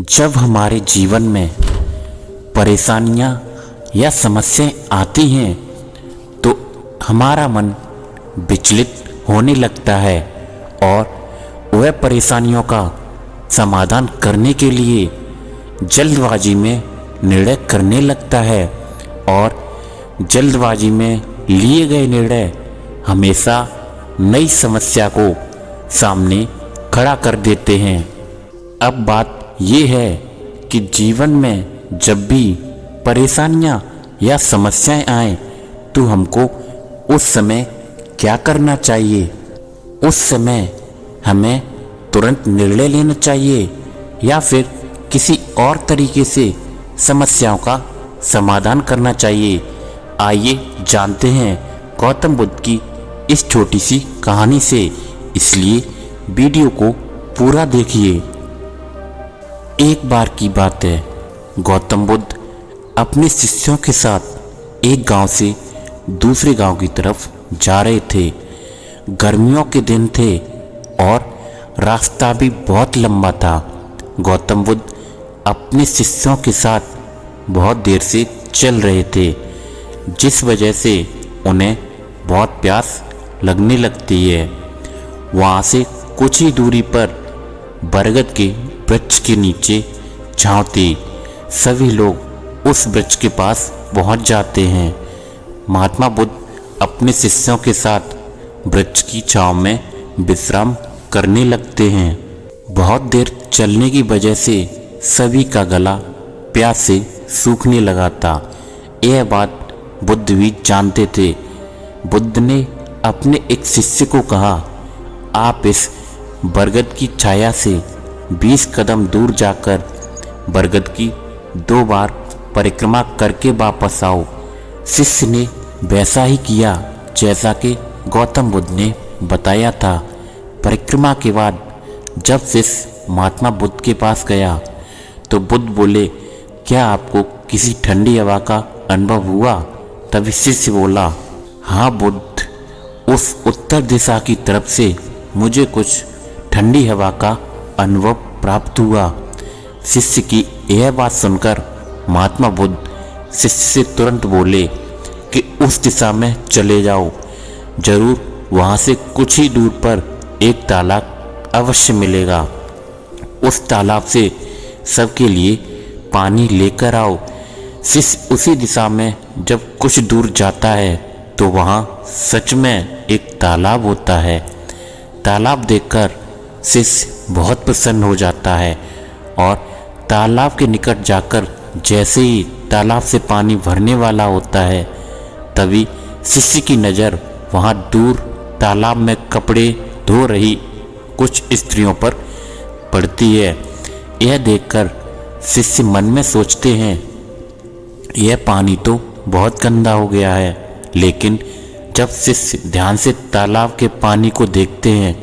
जब हमारे जीवन में परेशानियां या समस्याएं आती हैं तो हमारा मन विचलित होने लगता है और वह परेशानियों का समाधान करने के लिए जल्दबाजी में निर्णय करने लगता है और जल्दबाजी में लिए गए निर्णय हमेशा नई समस्या को सामने खड़ा कर देते हैं। अब बात ये है कि जीवन में जब भी परेशानियां या समस्याएं आए तो हमको उस समय क्या करना चाहिए। उस समय हमें तुरंत निर्णय लेना चाहिए या फिर किसी और तरीके से समस्याओं का समाधान करना चाहिए। आइए जानते हैं गौतम बुद्ध की इस छोटी सी कहानी से, इसलिए वीडियो को पूरा देखिए। एक बार की बात है, गौतम बुद्ध अपने शिष्यों के साथ एक गांव से दूसरे गांव की तरफ जा रहे थे। गर्मियों के दिन थे और रास्ता भी बहुत लंबा था। गौतम बुद्ध अपने शिष्यों के साथ बहुत देर से चल रहे थे, जिस वजह से उन्हें बहुत प्यास लगने लगती है। वहाँ से कुछ ही दूरी पर बरगद के वृक्ष के नीचे छांव थी। सभी लोग उस वृक्ष के पास पहुँच जाते हैं। महात्मा बुद्ध अपने शिष्यों के साथ वृक्ष की छांव में विश्राम करने लगते हैं। बहुत देर चलने की वजह से सभी का गला प्यास से सूखने लगा था। यह बात बुद्ध भी जानते थे। बुद्ध ने अपने एक शिष्य को कहा, आप इस बरगद की छाया से 20 कदम दूर जाकर बरगद की 2 बार परिक्रमा करके वापस आओ। शिष्य ने वैसा ही किया जैसा कि गौतम बुद्ध ने बताया था। परिक्रमा के बाद जब शिष्य महात्मा बुद्ध के पास गया तो बुद्ध बोले, क्या आपको किसी ठंडी हवा का अनुभव हुआ? तभी शिष्य बोला, हाँ बुद्ध, उस उत्तर दिशा की तरफ से मुझे कुछ ठंडी हवा का अनुभव प्राप्त हुआ। शिष्य की यह बात सुनकर महात्मा बुद्ध शिष्य से तुरंत बोले कि उस दिशा में चले जाओ, जरूर वहाँ से कुछ ही दूर पर एक तालाब अवश्य मिलेगा। उस तालाब से सबके लिए पानी लेकर आओ। शिष्य उसी दिशा में जब कुछ दूर जाता है तो वहाँ सच में एक तालाब होता है। तालाब देखकर शिष्य बहुत प्रसन्न हो जाता है और तालाब के निकट जाकर जैसे ही तालाब से पानी भरने वाला होता है तभी शिष्य की नज़र वहाँ दूर तालाब में कपड़े धो रही कुछ स्त्रियों पर पड़ती है। यह देखकर शिष्य मन में सोचते हैं, यह पानी तो बहुत गंदा हो गया है। लेकिन जब शिष्य ध्यान से तालाब के पानी को देखते हैं,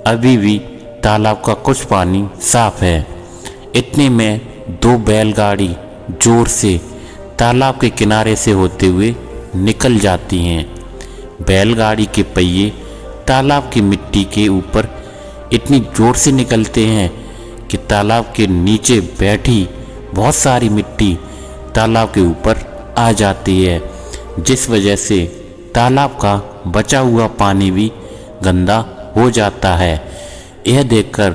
अभी भी तालाब का कुछ पानी साफ है। इतने में 2 बैलगाड़ी जोर से तालाब के किनारे से होते हुए निकल जाती हैं। बैलगाड़ी के पहिए तालाब की मिट्टी के ऊपर इतनी जोर से निकलते हैं कि तालाब के नीचे बैठी बहुत सारी मिट्टी तालाब के ऊपर आ जाती है, जिस वजह से तालाब का बचा हुआ पानी भी गंदा हो जाता है। यह देखकर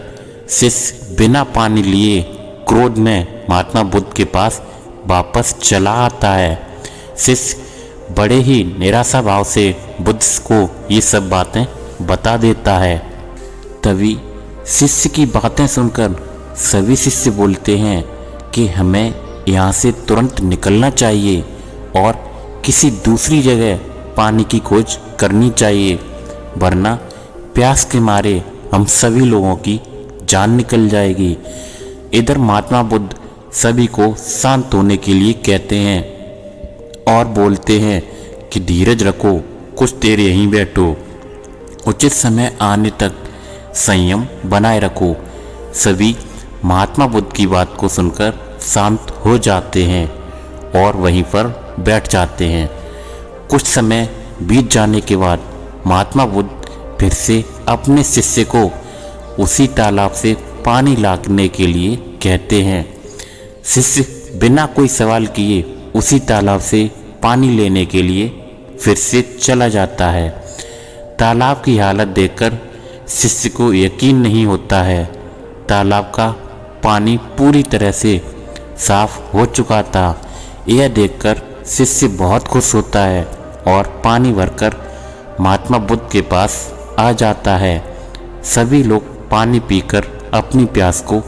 शिष्य बिना पानी लिए क्रोध में महात्मा बुद्ध के पास वापस चला आता है। शिष्य बड़े ही निराशा भाव से बुद्ध को ये सब बातें बता देता है। तभी शिष्य की बातें सुनकर सभी शिष्य बोलते हैं कि हमें यहाँ से तुरंत निकलना चाहिए और किसी दूसरी जगह पानी की खोज करनी चाहिए, वरना प्यास के मारे हम सभी लोगों की जान निकल जाएगी। इधर महात्मा बुद्ध सभी को शांत होने के लिए कहते हैं और बोलते हैं कि धीरज रखो, कुछ देर यहीं बैठो, उचित समय आने तक संयम बनाए रखो। सभी महात्मा बुद्ध की बात को सुनकर शांत हो जाते हैं और वहीं पर बैठ जाते हैं। कुछ समय बीत जाने के बाद महात्मा बुद्ध फिर से अपने शिष्य को उसी तालाब से पानी लाने के लिए कहते हैं। शिष्य बिना कोई सवाल किए उसी तालाब से पानी लेने के लिए फिर से चला जाता है। तालाब की हालत देखकर शिष्य को यकीन नहीं होता है। तालाब का पानी पूरी तरह से साफ हो चुका था। यह देखकर शिष्य बहुत खुश होता है और पानी भरकर महात्मा बुद्ध के पास आ जाता है। सभी लोग पानी पीकर अपनी प्यास को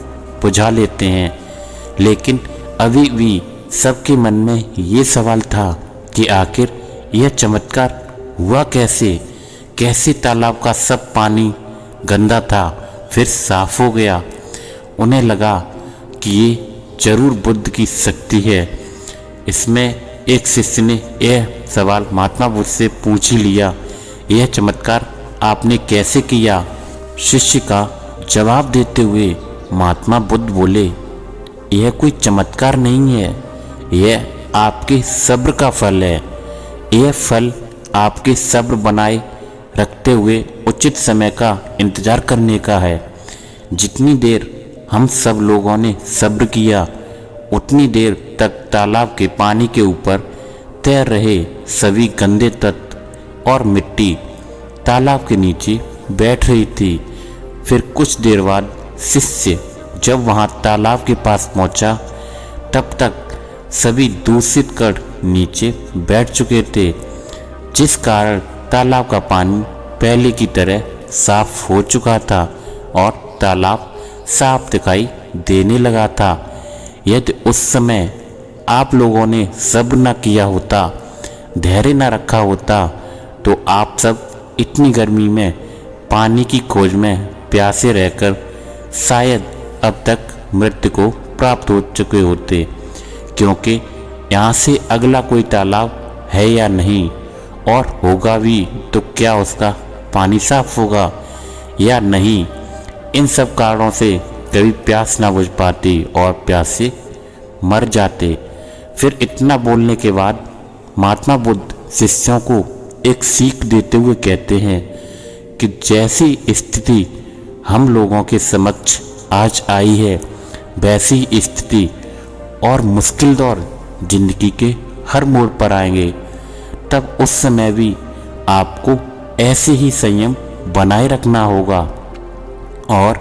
बुझा लेते हैं, लेकिन अभी भी सबके मन में ये सवाल था कि आखिर यह चमत्कार हुआ कैसे? कैसे तालाब का सब पानी गंदा था फिर साफ हो गया? उन्हें लगा कि ये जरूर बुद्ध की शक्ति है। इसमें एक शिष्य ने यह सवाल महात्मा बुद्ध से पूछ ही लिया, यह चमत्कार आपने कैसे किया? शिष्य का जवाब देते हुए महात्मा बुद्ध बोले, यह कोई चमत्कार नहीं है, यह आपके सब्र का फल है। यह फल आपके सब्र बनाए रखते हुए उचित समय का इंतजार करने का है। जितनी देर हम सब लोगों ने सब्र किया, उतनी देर तक तालाब के पानी के ऊपर तैर रहे सभी गंदे तत्व और मिट्टी तालाब के नीचे बैठ रही थी। फिर कुछ देर बाद शिष्य जब वहाँ तालाब के पास पहुँचा, तब तक सभी दूषित कण नीचे बैठ चुके थे, जिस कारण तालाब का पानी पहले की तरह साफ हो चुका था और तालाब साफ दिखाई देने लगा था। यदि उस समय आप लोगों ने सब्र न किया होता, धैर्य न रखा होता, तो आप सब इतनी गर्मी में पानी की खोज में प्यासे रहकर शायद अब तक मृत्यु को प्राप्त हो चुके होते, क्योंकि यहाँ से अगला कोई तालाब है या नहीं, और होगा भी तो क्या उसका पानी साफ होगा या नहीं। इन सब कारणों से कभी प्यास ना बुझ पाती और प्यास से मर जाते। फिर इतना बोलने के बाद महात्मा बुद्ध शिष्यों को एक सीख देते हुए कहते हैं कि जैसी स्थिति हम लोगों के समक्ष आज आई है, वैसी स्थिति और मुश्किल दौर जिंदगी के हर मोड़ पर आएंगे। तब उस समय भी आपको ऐसे ही संयम बनाए रखना होगा और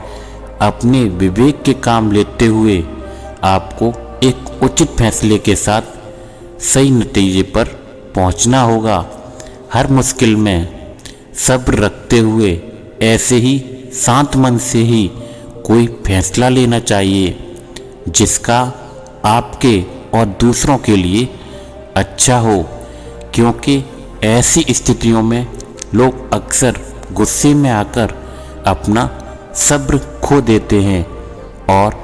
अपने विवेक के काम लेते हुए आपको एक उचित फैसले के साथ सही नतीजे पर पहुंचना होगा। हर मुश्किल में सब्र रखते हुए ऐसे ही शांत मन से ही कोई फैसला लेना चाहिए, जिसका आपके और दूसरों के लिए अच्छा हो, क्योंकि ऐसी स्थितियों में लोग अक्सर गुस्से में आकर अपना सब्र खो देते हैं और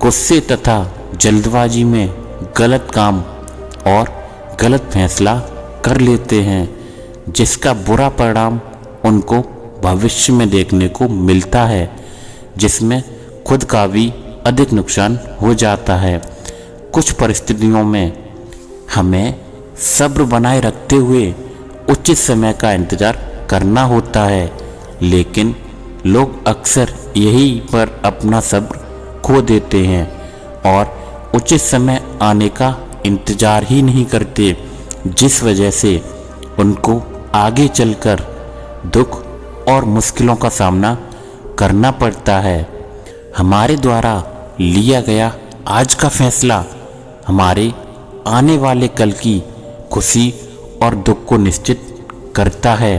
गुस्से तथा जल्दबाजी में गलत काम और गलत फैसला कर लेते हैं, जिसका बुरा परिणाम उनको भविष्य में देखने को मिलता है, जिसमें खुद का भी अधिक नुकसान हो जाता है। कुछ परिस्थितियों में हमें सब्र बनाए रखते हुए उचित समय का इंतज़ार करना होता है, लेकिन लोग अक्सर यही पर अपना सब्र खो देते हैं और उचित समय आने का इंतज़ार ही नहीं करते, जिस वजह से उनको आगे चलकर दुख और मुश्किलों का सामना करना पड़ता है। हमारे द्वारा लिया गया आज का फैसला हमारे आने वाले कल की खुशी और दुख को निश्चित करता है।